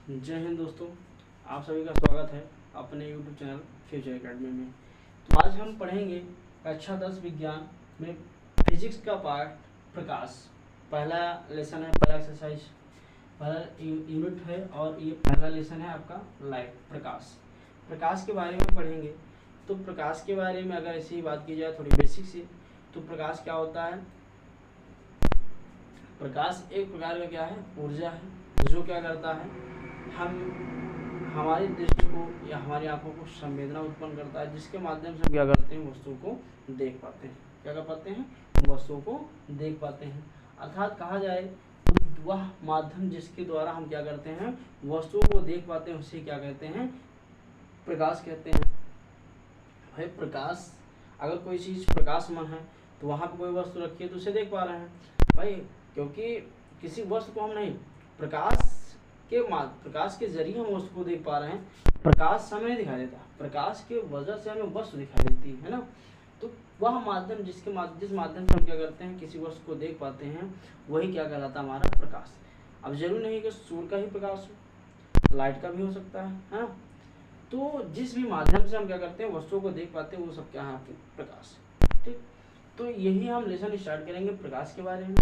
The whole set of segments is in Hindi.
जय हिंद दोस्तों, आप सभी का स्वागत है अपने यूट्यूब चैनल फ्यूचर एकेडमी में। तो आज हम पढ़ेंगे कक्षा 10 विज्ञान में फिजिक्स का पार्ट प्रकाश। पहला लेसन है, पहला एक्सरसाइज, पहला यूनिट है और ये पहला लेसन है आपका लाइट प्रकाश। प्रकाश के बारे में पढ़ेंगे। तो प्रकाश के बारे में अगर ऐसी बात की जाए थोड़ी बेसिक से, तो प्रकाश क्या होता है। प्रकाश एक प्रकार का क्या है, ऊर्जा है, जो क्या करता है, हम हमारी दृष्टि को या हमारी आंखों को संवेदना उत्पन्न करता है, जिसके माध्यम से हम क्या करते हैं, वस्तु को देख पाते हैं। क्या कर पाते हैं, वस्तुओं को देख पाते हैं। अर्थात कहा जाए तो वह माध्यम जिसके द्वारा हम क्या करते हैं, वस्तुओं को देख पाते हैं, उसे क्या कहते हैं, प्रकाश कहते हैं। भाई प्रकाश, अगर कोई चीज प्रकाशमान है तो वहां पर कोई वस्तु रखी है तो उसे देख पा रहे हैं भाई, क्योंकि किसी वस्तु को हम नहीं, प्रकाश के जरिए हम वस्तु को देख पा रहे हैं। प्रकाश से हमें नहीं दिखाई देता, प्रकाश के वजह से हमें वस्तु दिखाई देती है ना। तो वह माध्यम जिस माध्यम से हम क्या करते हैं, किसी वस्तु को देख पाते हैं, वही क्या कहलाता है, हमारा प्रकाश। अब जरूरी नहीं कि सूर्य का ही प्रकाश हो, लाइट का भी हो सकता है ना। तो जिस भी माध्यम से हम क्या करते हैं, वस्तुओं को देख पाते हैं, वो सब क्या है, आपके प्रकाश। ठीक, तो यही हम लेसन स्टार्ट करेंगे प्रकाश के बारे में।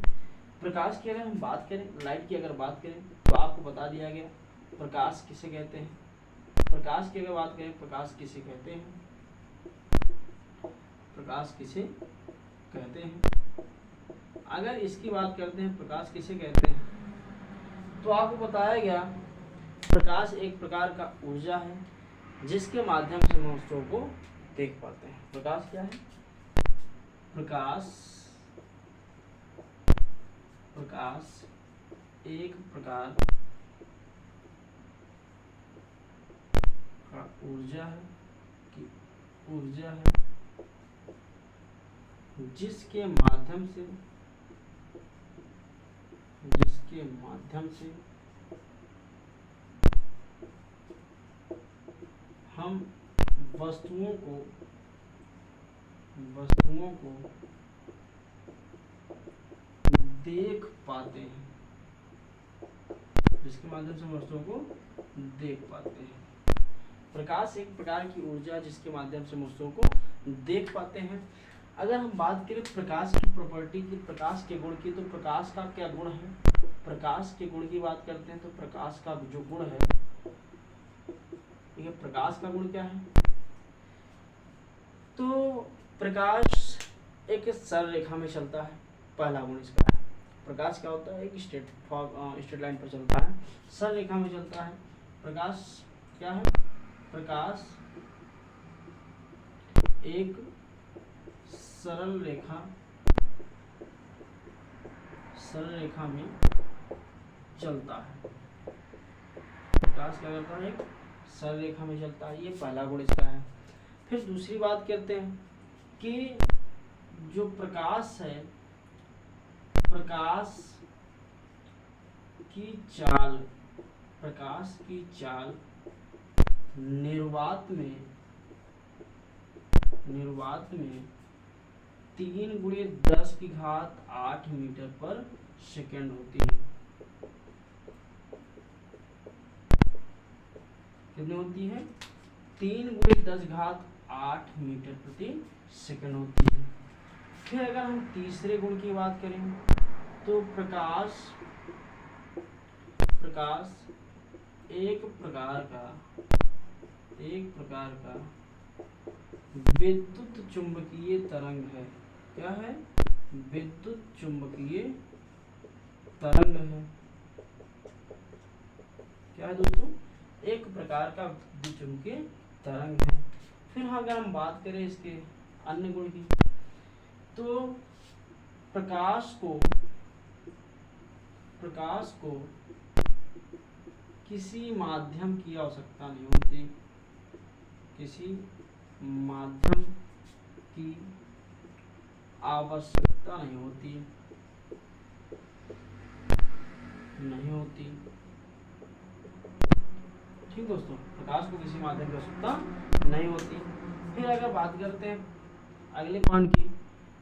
प्रकाश की अगर हम बात करें, लाइट की अगर बात करें, तो आपको बता दिया गया प्रकाश किसे कहते हैं। प्रकाश की अगर बात करें, प्रकाश किसे कहते हैं, प्रकाश किसे कहते हैं। अगर इसकी बात करते हैं, प्रकाश किसे कहते हैं, तो आपको बताया गया प्रकाश एक प्रकार का ऊर्जा है, जिसके माध्यम से हम वस्तुओं को देख पाते हैं। प्रकाश क्या है, प्रकाश एक प्रकार का ऊर्जा है जिसके माध्यम से हम वस्तुओं को देख पाते हैं, जिसके माध्यम से हम वस्तुओं को देख पाते हैं। प्रकाश एक प्रकार की ऊर्जा जिसके माध्यम से वस्तुओं को देख पाते हैं। अगर हम बात करें प्रकाश की प्रॉपर्टी की, प्रकाश के गुण की, तो प्रकाश का क्या गुण है, प्रकाश के गुण की बात करते हैं तो प्रकाश का जो गुण है, ये प्रकाश का गुण क्या है, तो प्रकाश एक सरल रेखा में चलता है। पहला गुण इसका है, प्रकाश क्या होता है, एक स्ट्रेट लाइन पर चलता है, सरल रेखा में चलता है। प्रकाश क्या है, प्रकाश एक सरल रेखा में चलता है। प्रकाश क्या करता है, एक सरल रेखा में चलता है, ये पहला गुण इसका है। फिर दूसरी बात करते हैं कि जो प्रकाश है, प्रकाश की चाल निर्वात में 3×10⁸ मीटर पर सेकेंड होती है। कितनी होती है, 3×10⁸ मीटर प्रति सेकेंड होती है। फिर अगर हम तीसरे गुण की बात करें, तो प्रकाश एक प्रकार का विद्युत चुंबकीय तरंग है। क्या है, विद्युत चुंबकीय तरंग है। क्या है दोस्तों, एक प्रकार का विद्युत चुंबकीय तरंग है। फिर अगर हम बात करें इसके अन्य गुण की, तो प्रकाश को किसी माध्यम की आवश्यकता नहीं होती, किसी माध्यम की आवश्यकता नहीं होती। ठीक दोस्तों, प्रकाश को किसी माध्यम की आवश्यकता नहीं होती। फिर अगर बात करते हैं अगले पॉइंट की,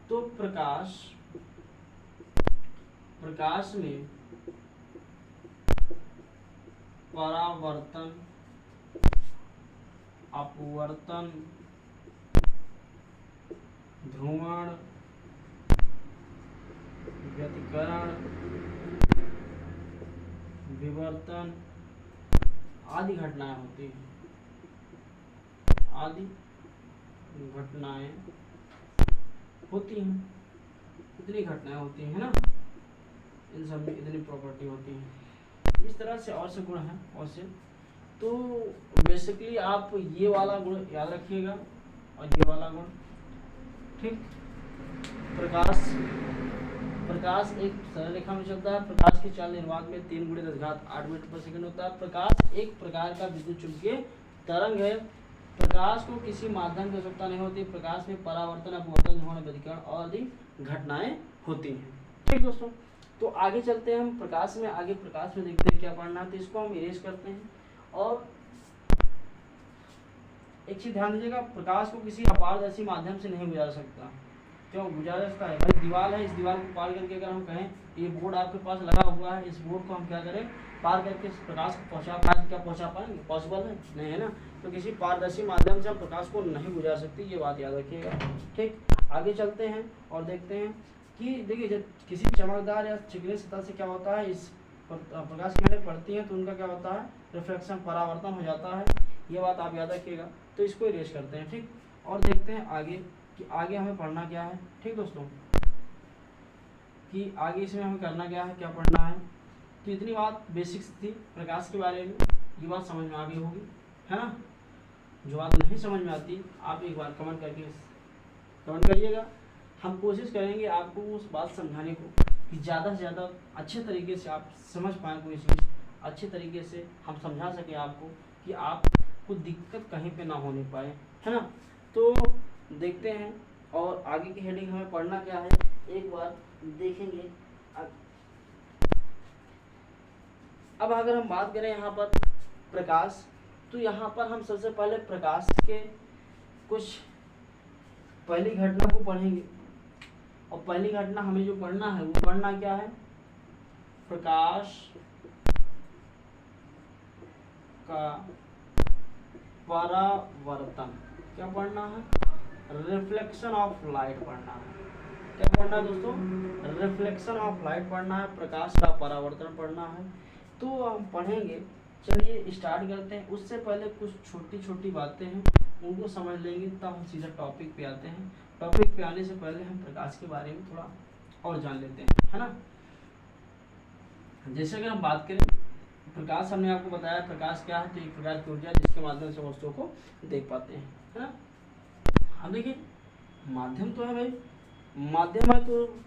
तो प्रकाश में परावर्तन, अपवर्तन, ध्रुवण, व्यतिकरण, विवर्तन आदि घटनाएं होती हैं, आदि घटनाएं होती हैं। इतनी घटनाएं होती हैं ना, इन सब में इतनी प्रॉपर्टी होती है। इस तरह से और से गुण हैं, और से तो बेसिकली आप ये वाला गुण याद रखिएगा और ये वाला गुण, ठीक। प्रकाश, प्रकाश एक सरल रेखा में चलता है। प्रकाश की चाल निर्वात में 3 × 10⁸ मीटर पर सेकंड होता है। प्रकाश एक प्रकार का विद्युत चुंबकीय तरंग है। प्रकाश को किसी माध्यम की आवश्यकता नहीं होती। प्रकाश में परावर्तन, अपवर्तन, ध्रुवण, व्यतिकरण और आदि घटनाएं होती हैं, ठीक दोस्तों। तो आगे चलते हैं हम प्रकाश में, आगे प्रकाश में देखते हैं क्या पढ़ना है। तो इसको हम इरेज करते हैं। और एक चीज ध्यान दीजिएगा, प्रकाश को किसी अपारदर्शी माध्यम से नहीं गुजार सकता। क्यों गुजारा सकता है? भाई दीवार है, इस दीवार को पार करके अगर हम कहें ये बोर्ड आपके पास लगा हुआ है, इस बोर्ड को हम क्या करें, पार करके इस प्रकाश को पहुंचा पाएंगे? क्या पहुंचा पाएंगे? पॉसिबल है? नहीं है ना। तो किसी पारदर्शी माध्यम से हम प्रकाश को नहीं गुजार सकती, ये बात याद रखिएगा, ठीक। आगे चलते हैं और देखते हैं कि देखिए जब किसी चमकदार या चिकनी सतह से क्या होता है, इस प्रकाश की किरणें पड़ती हैं तो उनका क्या होता है, रिफ्लेक्शन, परावर्तन हो जाता है। ये बात आप याद रखिएगा। तो इसको इरेज करते हैं, ठीक। और देखते हैं आगे कि आगे हमें पढ़ना क्या है, ठीक दोस्तों, कि आगे इसमें हमें करना क्या है, क्या पढ़ना है। तो इतनी बात बेसिक्स थी प्रकाश के बारे में, ये बात समझ में आ गई होगी, है ना। जो बात नहीं समझ में आती आप एक बार कमेंट करिएगा। हम कोशिश करेंगे आपको उस बात समझाने को कि ज़्यादा से ज़्यादा अच्छे तरीके से आप समझ पाएँ कोई चीज़, अच्छे तरीके से हम समझा सकें आपको कि आपको दिक्कत कहीं पे ना होने पाए, है ना। तो देखते हैं और आगे की हेडिंग हमें पढ़ना क्या है एक बार देखेंगे। अब अगर हम बात करें यहाँ पर प्रकाश, तो यहाँ पर हम सबसे पहले प्रकाश के कुछ पहली घटना को पढ़ेंगे। और पहली घटना हमें जो पढ़ना है वो पढ़ना क्या है, प्रकाश का परावर्तन। क्या पढ़ना है? रिफ्लेक्शन ऑफ लाइट पढ़ना है। क्या पढ़ना है दोस्तों? रिफ्लेक्शन ऑफ लाइट पढ़ना है, प्रकाश का परावर्तन पढ़ना है। तो हम पढ़ेंगे, चलिए स्टार्ट करते हैं। उससे पहले कुछ छोटी छोटी बातें हैं उनको समझ लेंगे, तब हम सीधा टॉपिक पे आते हैं। टॉपिक पे आने से पहले हम प्रकाश के बारे में थोड़ा और जान लेते हैं, है ना। जैसे अगर हम बात करें प्रकाश, हमने आपको बताया प्रकाश क्या है, तो एक प्रकार की ऊर्जा जिसके माध्यम से वस्तुओं को देख पाते हैं, है ना। अब देखिए माध्यम तो है भाई, माध्यम है तो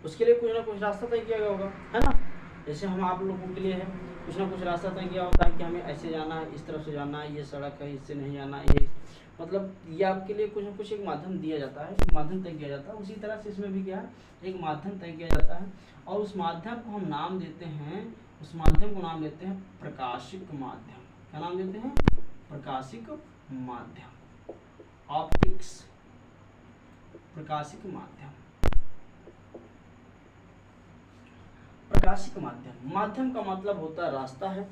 उसके लिए कुछ ना कुछ रास्ता तय किया गया होगा, है ना। जैसे हम आप लोगों के लिए है कुछ ना कुछ रास्ता तय किया होता है कि हमें ऐसे जाना है, इस तरफ से जाना है, ये सड़क है, इससे नहीं जाना है, ये मतलब ये आपके लिए कुछ ना कुछ एक माध्यम दिया जाता है, एक माध्यम तय किया जाता है। उसी तरह से इसमें भी क्या है, एक माध्यम तय किया जाता है और उस माध्यम को हम नाम देते हैं, उस माध्यम को नाम देते हैं प्रकाशिक माध्यम। क्या नाम देते हैं? प्रकाशिक माध्यम, ऑप्टिक्स, प्रकाशिक माध्यम। प्रकाशिक माध्यम, माध्यम का मतलब होता है रास्ता है।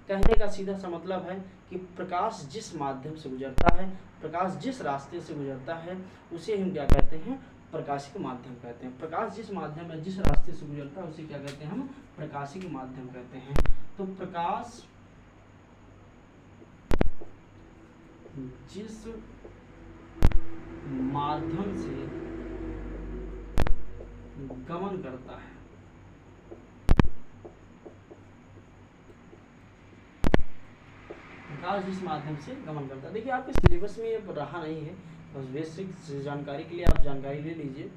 कहने का सीधा सा मतलब है कि प्रकाश जिस माध्यम से गुजरता है, प्रकाश जिस रास्ते से गुजरता है, उसे हम क्या कहते हैं? प्रकाशिक माध्यम कहते हैं। प्रकाश जिस माध्यम में जिस रास्ते से गुजरता है उसे क्या कहते हैं? हम प्रकाशिक माध्यम कहते हैं। तो प्रकाश जिस माध्यम से गमन करता है, प्रकाश जिस माध्यम से गमन करता है। देखिए आपके सिलेबस में ये रहा नहीं है, बस बेसिक जानकारी के लिए आप जानकारी ले लीजिए,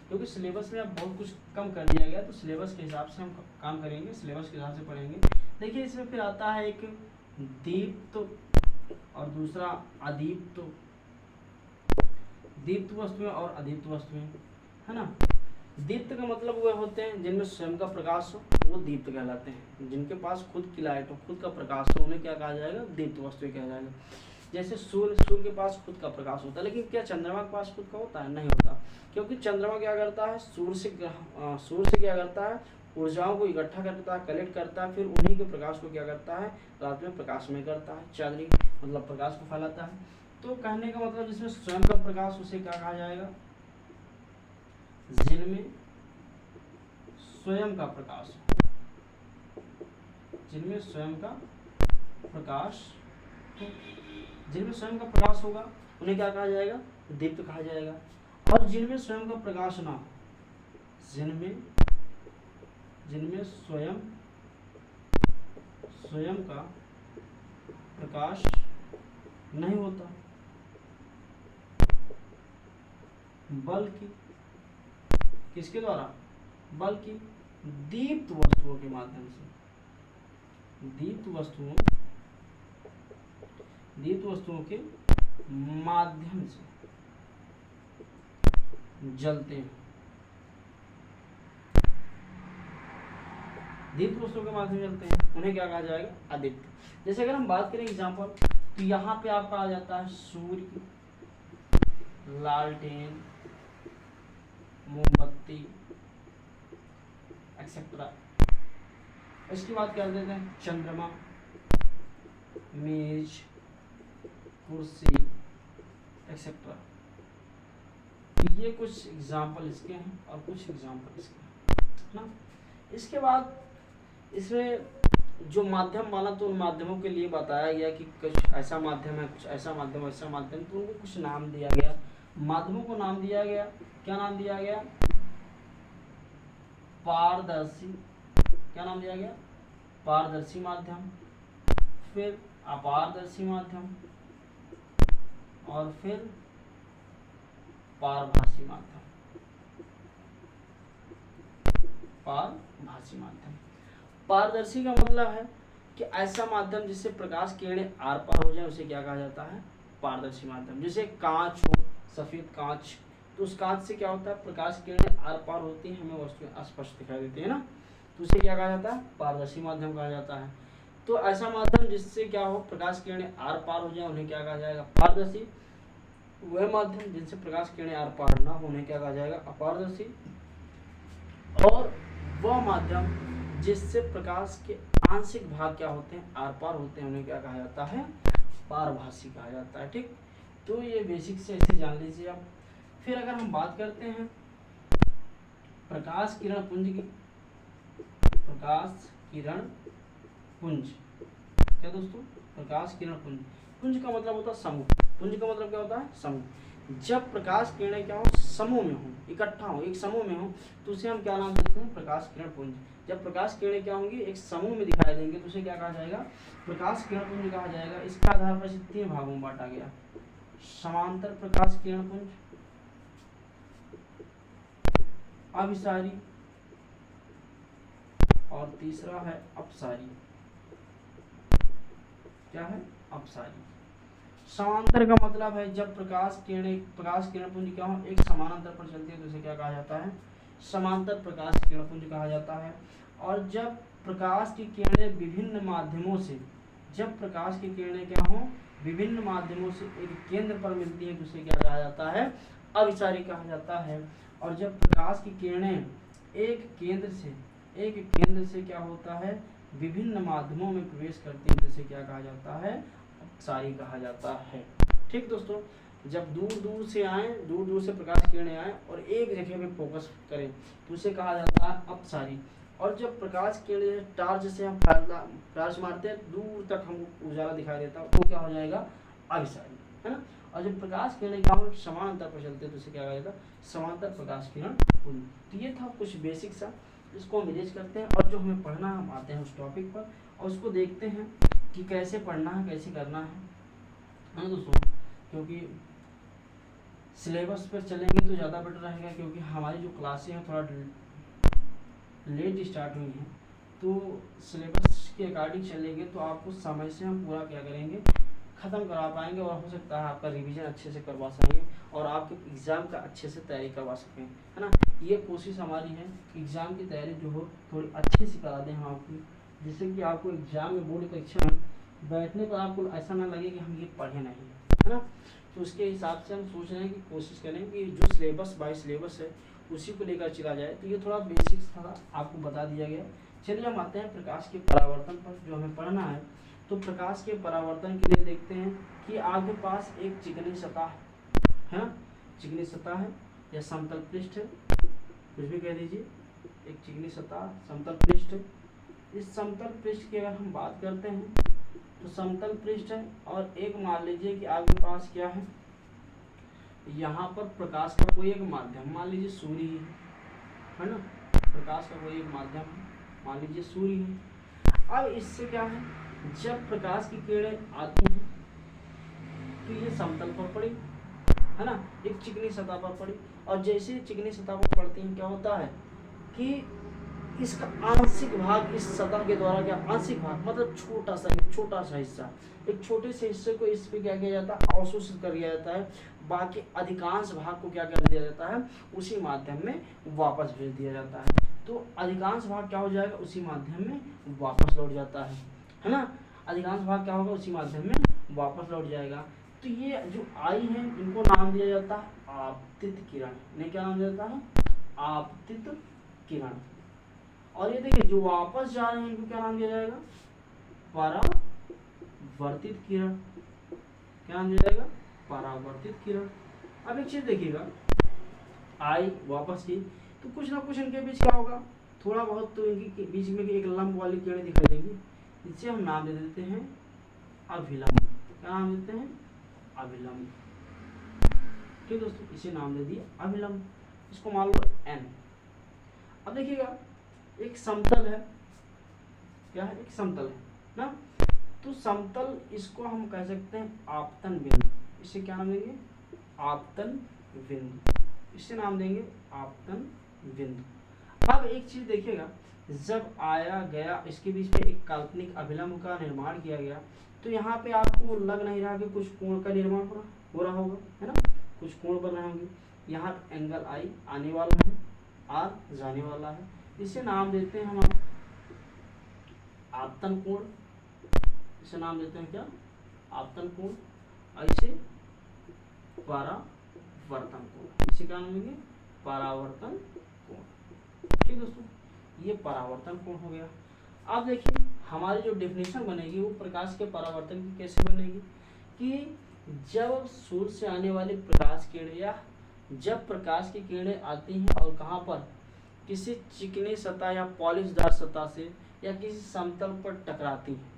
क्योंकि सिलेबस में अब बहुत कुछ कम कर दिया गया, तो सिलेबस के हिसाब से हम काम करेंगे, सिलेबस के हिसाब से पढ़ेंगे। देखिए इसमें फिर आता है एक दीप्त और दूसरा अदीप्त, दीप्त वस्तुएं और अदीप्त वस्तुएं, है ना। दीप्त का मतलब वह होते हैं जिनमें स्वयं का प्रकाश हो, वो दीप्त कहलाते हैं। जिनके पास खुद की लाइट हो, खुद का प्रकाश हो, उन्हें क्या कहा जाएगा? दीप्त वस्तुएं कहा जाएगा। जैसे सूर्य के पास खुद का प्रकाश होता है, लेकिन क्या चंद्रमा के पास खुद का होता है? नहीं होता, क्योंकि चंद्रमा क्या करता है? सूर्य से क्या करता है? ऊर्जाओं को इकट्ठा करता है, कलेक्ट करता है, फिर उन्हीं के प्रकाश को क्या करता है, रात में प्रकाशमय करता है, चांदनी मतलब प्रकाश को फैलाता है। तो कहने का मतलब जिसमें स्वयं का प्रकाश उसे क्या कहा जाएगा, जिनमें स्वयं का प्रकाश, जिनमें स्वयं का प्रकाश, जिनमें स्वयं का प्रकाश होगा उन्हें क्या कहा जाएगा, दीप्त कहा जाएगा। और जिनमें स्वयं का प्रकाश ना हो, जिनमें स्वयं का प्रकाश नहीं होता, बल्कि किसके द्वारा, बल्कि दीप्त वस्तुओं के माध्यम से, दीप्त वस्तुओं के माध्यम से जलते हैं, दीप्त वस्तुओं के माध्यम से जलते हैं, उन्हें क्या कहा जाएगा, अदीप्त। जैसे अगर हम बात करें एग्जाम्पल, तो यहाँ पे आपका आ जाता है सूर्य, लालटेन, मोमबत्ती एक्सेट्रा। इसकी बात कर देते हैं चंद्रमा, मेज, कुर्सी एक्सेट्रा। ये कुछ एग्जाम्पल इसके हैं और कुछ एग्जाम्पल इसके हैं ना। इसके बाद इसमें जो माध्यम वाला, तो उन माध्यमों के लिए बताया गया कि कुछ ऐसा माध्यम है, कुछ ऐसा माध्यम, ऐसा माध्यम, तो उनको कुछ नाम दिया गया, माध्यमों को नाम दिया गया। क्या नाम दिया गया, पारदर्शी, क्या नाम दिया गया, पारदर्शी माध्यम, फिर अपारदर्शी माध्यम, और फिर पारभासी माध्यम, पारभासी माध्यम। पारदर्शी का मतलब है कि ऐसा माध्यम जिससे प्रकाश किरणें आर पार हो जाए, उसे क्या कहा जाता है, पारदर्शी माध्यम। जैसे कांच हो, सफेद कांच, तो उस कांच से क्या होता है, प्रकाश किरणें आर पार होती हैं, हमें वस्तुएं स्पष्ट दिखाई देती है ना, तो उसे क्या कहा जाता है, पारदर्शी माध्यम कहा जाता है। तो ऐसा माध्यम जिससे क्या हो, प्रकाश किरणें आर पार हो जाए, उन्हें क्या कहा जाएगा, पारदर्शी। वह माध्यम जिनसे प्रकाश किरणें आर पार ना हो, उन्हें क्या कहा जाएगा, अपारदर्शी। और वह माध्यम जिससे प्रकाश के आंशिक भाग क्या होते हैं, आर पार होते हैं, उन्हें क्या कहा जाता है, पारभासी कहा जाता है। ठीक, तो ये बेसिक से ऐसे जान लीजिए आप। फिर अगर हम बात करते हैं प्रकाश किरण पुंज की, प्रकाश किरण पुंज, क्या दोस्तों, प्रकाश किरण पुंज, पुंज का मतलब होता है समूह, पुंज का मतलब क्या होता है, समूह। जब प्रकाश किरणें क्या हो, समूह में हो, इकट्ठा हो, एक समूह में हो, तो उसे हम क्या नाम देते हैं, प्रकाश किरण पुंज। जब प्रकाश किरणें क्या होंगी, एक समूह में दिखाई देंगे, तो उसे क्या कहा जाएगा, प्रकाश किरण पुंज कहा जाएगा। इसके आधार पर इसे 3 भागों में बांटा गया, समांतर प्रकाश किरण पुंज, अभिसारी, और तीसरा है अपसारी। क्या है, अपसारी। समांतर का मतलब है जब प्रकाश किरण पुंज क्या हो, एक समानांतर पर चलती है, तो उसे क्या कहा जाता है, समांतर प्रकाश किरण पुंज कहा जाता है। और जब प्रकाश की किरणें विभिन्न माध्यमों से, जब प्रकाश की किरणें क्या हो, विभिन्न माध्यमों से एक केंद्र पर मिलती है, तो उसे क्या कहा जाता है, अभिसारी कहा जाता है। और जब प्रकाश की किरणें एक केंद्र से क्या होता है, विभिन्न माध्यमों में प्रवेश करती है, जिसे क्या कहा जाता है, अपसारी कहा जाता है। ठीक दोस्तों, जब दूर दूर से प्रकाश किरणें आए और एक जगह पे फोकस करें, तो उसे कहा जाता है अपसारी। और जब प्रकाश किरणें टार्च से हम टार्च मारते हैं, दूर तक हमको उजाला दिखाई देता है, तो क्या हो जाएगा, अभिसारी, है ना। और जब प्रकाश किरणें क्या हो, समानांतर पर चलते हैं, तो उसे क्या कहा जाता है, समांतर प्रकाश किरण पुंज। तो ये था कुछ बेसिक सा, इसको हम इरेज करते हैं, और जो हमें पढ़ना है हम आते हैं उस टॉपिक पर, और उसको देखते हैं कि कैसे पढ़ना है, कैसे करना है ना दोस्तों। क्योंकि सिलेबस पर चलेंगे तो ज़्यादा बेटर रहेगा, क्योंकि हमारी जो क्लासें हैं थोड़ा लेट स्टार्ट हुई हैं, तो सिलेबस के अकॉर्डिंग चलेंगे तो आपको समय से हम पूरा क्या करेंगे, ख़त्म करा पाएंगे, और हो सकता है आपका रिवीजन अच्छे से करवा सकेंगे, और आपके एग्ज़ाम का अच्छे से तैयारी करवा सकें, है ना। ये कोशिश हमारी है कि एग्ज़ाम की तैयारी जो हो थोड़ी अच्छे से करा दें हम आपकी, जिससे कि आपको एग्ज़ाम में, बोर्ड परीक्षा में बैठने पर आपको ऐसा ना लगे कि हम ये पढ़े नहीं, है ना। तो उसके हिसाब से हम सोच रहे हैं कि कोशिश करें कि जो सिलेबस बाई सिलेबस है उसी को लेकर चला जाए। तो ये थोड़ा बेसिक्स था, आपको बता दिया गया। चलिए हम आते हैं प्रकाश के परावर्तन पर जो हमें पढ़ना है। तो प्रकाश के परावर्तन के लिए देखते हैं कि आपके पास एक चिकनी सतह है ना, चिकनी सतह है या समतल पृष्ठ है, कुछ भी कह दीजिए, एक चिकनी सतह समतल पृष्ठ है। इस समतल पृष्ठ की अगर हम बात करते हैं तो समतल पृष्ठ है और एक मान लीजिए कि आपके पास क्या है, यहाँ पर प्रकाश का कोई एक माध्यम, मान लीजिए सूर्य है ना, प्रकाश का कोई एक माध्यम मान लीजिए सूर्य है। अब इससे क्या है, जब प्रकाश की किरणें आती हैं तो ये समतल पर पड़ी है ना, एक चिकनी सतह पर पड़ी, और जैसे चिकनी सतह पर पड़ती हैं क्या होता है कि इसका आंशिक भाग इस सतह के द्वारा, क्या आंशिक भाग मतलब छोटा सा हिस्सा, एक छोटे से हिस्से को इस पे क्या किया जाता है, अवशोषित कर दिया जाता है, बाकी अधिकांश भाग को क्या कर दिया जाता है, उसी माध्यम में वापस भेज दिया जाता है। तो अधिकांश भाग क्या हो जाएगा, उसी माध्यम में वापस लौट जाता है ना, अधिकांश भाग क्या होगा, उसी माध्यम में वापस लौट जाएगा। तो ये जो आई है इनको नाम दिया जाता है आपतित किरण, इन्हें क्या नाम दिया जाता है, आपतित किरण। और ये देखिए जो वापस जा रहे हैं इनको क्या नाम दिया जाएगा, परावर्तित किरण, क्या नाम दिया जाएगा, परावर्तित किरण। अब एक चीज देखिएगा, आई वापस की तो कुछ ना कुछ इनके बीच क्या होगा, थोड़ा बहुत तो इनके बीच में एक लंब वाली किरणें दिखाई देंगी, इसे हम नाम दे देते हैं अभिलंब। क्या नाम देते हैं, अभिलंब। ठीक दोस्तों, इसे नाम दे दिए अभिलंब, इसको मान लो n। अब देखिएगा एक समतल है, क्या है, एक समतल है ना, तो समतल इसको हम कह सकते हैं आपतन बिंदु, इसे क्या नाम देंगे, आपतन बिंदु, इसे नाम देंगे आपतन बिंदु। अब एक चीज देखिएगा, जब आया गया इसके बीच में एक काल्पनिक अभिलंब का निर्माण किया गया, तो यहाँ पे आपको लग नहीं रहा कि कुछ कोण का निर्माण हो रहा होगा, है ना, कुछ कोण बन रहे होंगे। यहाँ एंगल आई आने वाला है, आर जाने वाला है, इसे नाम देते हैं हम आपतन कोण, इसे नाम देते हैं क्या, आपतन कोण, ऐसे परावर्तन कोण, इसे क्या नाम देंगे, परावर्तन कोण। ठीक दोस्तों, ये परावर्तन कोण हो गया। अब देखिए हमारी जो डेफिनेशन बनेगी वो प्रकाश के परावर्तन की कैसे बनेगी, कि जब सूर्य से आने वाली प्रकाश किरणें या जब प्रकाश की किरणें आती हैं और कहाँ पर, किसी चिकनी सतह या पॉलिशदार सतह से या किसी समतल पर टकराती हैं,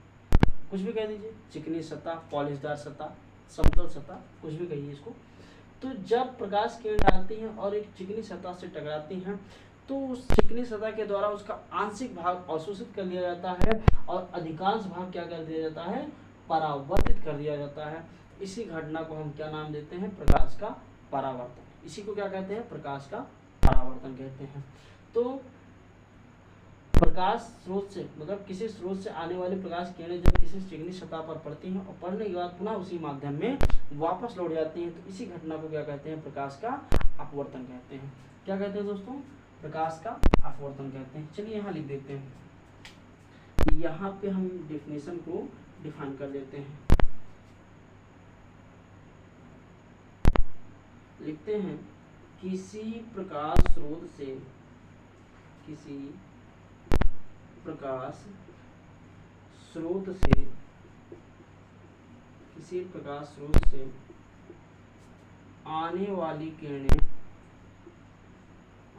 कुछ भी कह दीजिए, चिकनी सतह, पॉलिशदार सतह, समतल सतह, कुछ भी कहिए इसको। तो जब प्रकाश किरणें आती हैं और एक चिकनी सतह से टकराती हैं तो उस चिकनी सतह के द्वारा उसका आंशिक भाग अवशोषित कर लिया जाता है और अधिकांश भाग क्या कर दिया जाता है, परावर्तित कर दिया जाता है। इसी घटना को हम क्या नाम देते हैं, प्रकाश का परावर्तन। इसी को क्या कहते हैं, प्रकाश का परावर्तन कहते हैं। तो प्रकाश स्रोत से मतलब किसी स्रोत से आने वाली प्रकाश किरणें जब किसी चिकनी सतह पर पड़ती हैं और पड़ने के बाद पुनः उसी माध्यम में वापस लौट जाती हैं, तो इसी घटना को क्या कहते हैं, प्रकाश का अपवर्तन कहते हैं। क्या कहते हैं दोस्तों, प्रकाश का अपवर्तन कहते हैं। चलिए यहाँ लिख देते हैं, यहाँ पे हम डेफिनेशन को डिफाइन कर देते हैं, लिखते हैं किसी प्रकाश स्रोत से, किसी प्रकाश स्रोत से, किसी प्रकाश स्रोत से आने वाली किरणें,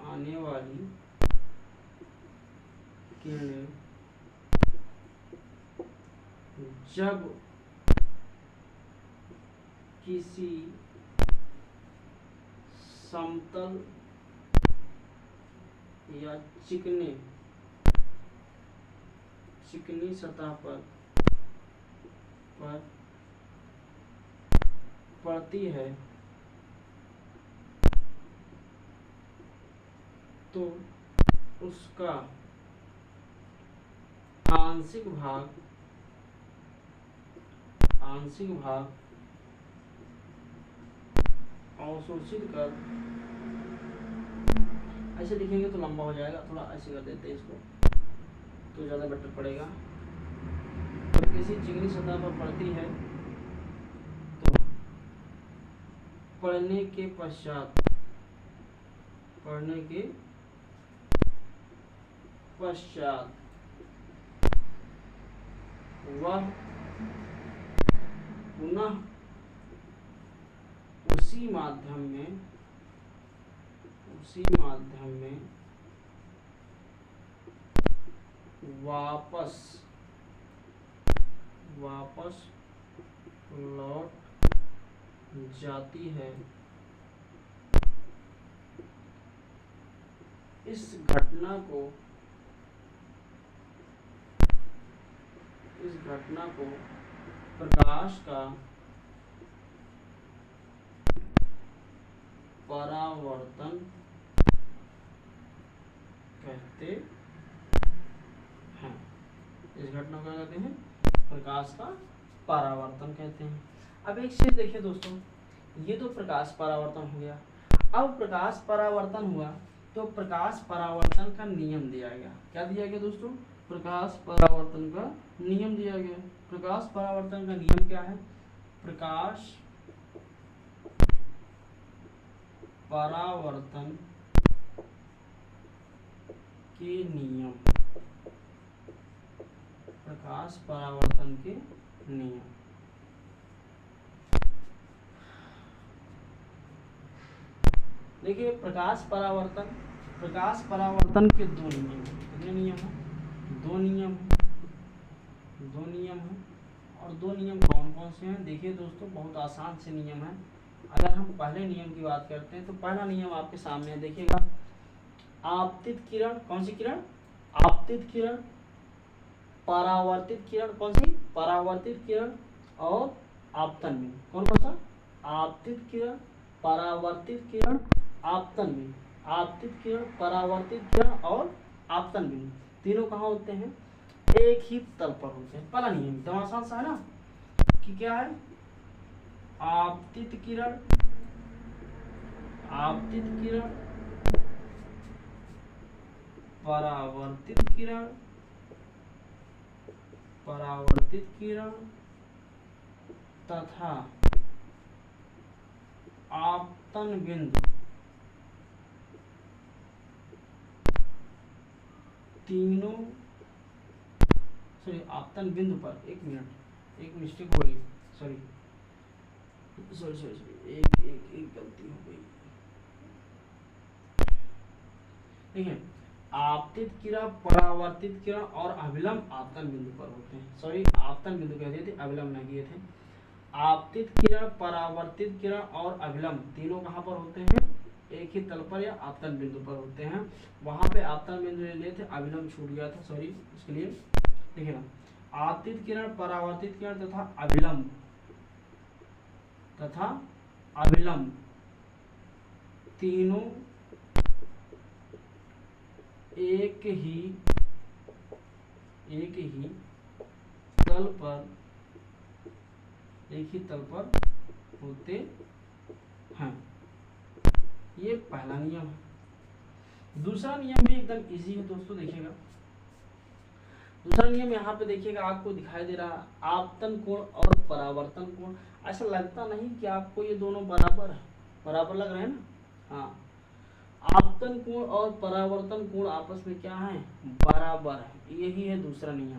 आने वाली किरणें जब किसी समतल या चिकनी सतह पर पड़ती है तो उसका आंशिक भाग अवशोषित कर, ऐसे लिखेंगे तो लंबा हो जाएगा, थोड़ा ऐसे कर देते हैं इसको तो ज़्यादा बेटर पड़ेगा। तो किसी चिकनी सतह पर पड़ती है तो पढ़ने के पश्चात वह पुनः उसी माध्यम में वापस लौट जाती है। इस घटना को प्रकाश का परावर्तन कहते हैं। इस घटना को क्या कहते हैं? प्रकाश का परावर्तन कहते हैं। अब एक चीज देखिए दोस्तों, ये तो प्रकाश परावर्तन हो गया। अब प्रकाश परावर्तन हुआ तो प्रकाश परावर्तन का नियम दिया गया। क्या दिया गया दोस्तों? प्रकाश परावर्तन का नियम दिया गया। प्रकाश परावर्तन का नियम क्या है? प्रकाश परावर्तन के नियम। प्रकाश परावर्तन के नियम। देखिए प्रकाश परावर्तन के दो नियम हैं। कितने नियम हैं? दो नियम हैं। और दो नियम कौन कौन से हैं? देखिए दोस्तों, बहुत आसान से नियम है। अगर हम पहले नियम की बात करते हैं तो पहला नियम आपके सामने है, देखिएगा। आपतित किरण, कौन सी किरण? आपतित किरण। परावर्तित किरण, कौन सी? परावर्तित किरण। और आपतन बिंदु, कौन कौन सा? आपतित किरण, परावर्तित किरण, आपतन बिंदु। आपतित किरण, परावर्तित किरण और आपतन बिंदु तीनों कहाँ होते हैं? एक ही तल पर होते हैं। पहला नियम एकदम आसान सा है ना, कि क्या है? आपतित किरण, परावर्तित किरण तथा आपतन बिंदु तीनों, आपतन बिंदु पर, एक मिस्टेक हो गई, सॉरी, एक गलती हो गई। देखिए, आपतित किरण, परावर्तित किरण और अभिलंब आपतन बिंदु पर होते हैं। सॉरी, आपतन बिंदु कह दिए थे, अभिलंब न किए थे। आपतित किरण, परावर्तित किरण और अभिलंब तीनों कहाँ पर होते हैं? एक ही तल पर या आपतन बिंदु पर होते हैं। वहां पे आपतन बिंदु ले लिए थे, अभिलंब छूट गया था, सॉरी उसके लिए। देखिए ना, आपतित किरण, परावर्तित किरण तथा अभिलंब तीनों एक ही तल पर होते हैं। ये पहला नियम है। दूसरा नियम भी एकदम इजी है दोस्तों, देखिएगा। दूसरा नियम यहाँ पे देखिएगा, आपको दिखाई दे रहा, आपतन कोण और परावर्तन कोण। ऐसा लगता नहीं कि आपको ये दोनों बराबर लग रहे हैं ना? हाँ, आपतन कोण और परावर्तन कोण आपस में क्या है? बराबर है। यही है दूसरा नियम,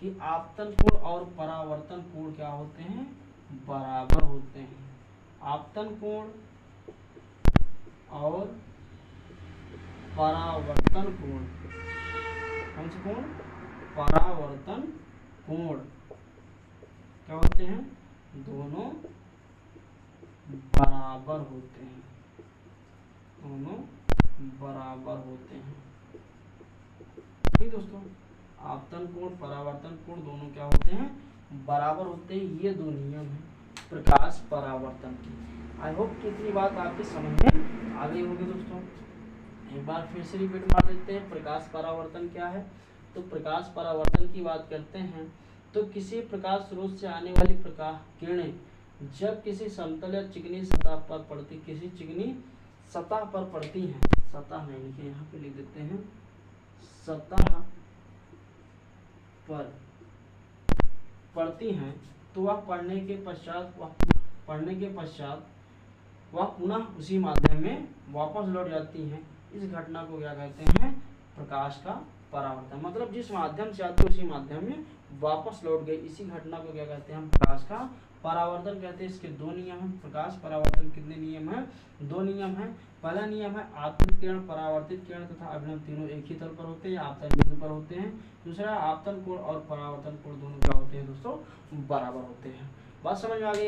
कि आपतन कोण और परावर्तन कोण क्या होते हैं? बराबर होते हैं। आपतन कोण और परावर्तन कोण, कौन से कोण? परावर्तन कोण क्या होते हैं? दोनों बराबर होते हैं। ठीक दोस्तों, आपतन कोण, परावर्तन कोण दोनों क्या होते हैं? बराबर होते हैं। ये दो नियम हैं प्रकाश परावर्तन की। आई होप कि इतनी बात आपकी समझ में आ गई होगी दोस्तों। एक बार फिर से रिपीट मार देते हैं, प्रकाश परावर्तन क्या है। तो प्रकाश परावर्तन की बात करते हैं तो किसी प्रकाश स्रोत से आने वाली प्रकाश किरणें जब किसी समतल या चिकनी सतह पर पड़ती, किसी चिकनी सतह पर पड़ती हैं, सतह नहीं लिखे यहाँ पे लिख देते हैं, सतह पर पड़ती हैं, तो वह पढ़ने के पश्चात वह पुनः उसी माध्यम में वापस लौट जाती हैं। इस घटना को क्या कहते हैं? प्रकाश का परावर्तन। मतलब जिस माध्यम से आती है उसी माध्यम में वापस लौट गई, इसी घटना को क्या कहते हैं? हम प्रकाश का परावर्तन कहते हैं। इसके दो नियम हैं। प्रकाश परावर्तन कितने नियम हैं? दो नियम हैं। पहला नियम है आपतित किरण, परावर्तित किरण तथा अभिलंब तीनों एक ही तल पर होते हैं, आपतन बिंदु पर होते हैं। दूसरा आपतन कोण और परावर्तन कोण दोनों क्या होते हैं दोस्तों? बराबर होते हैं। बात समझ में आ गई?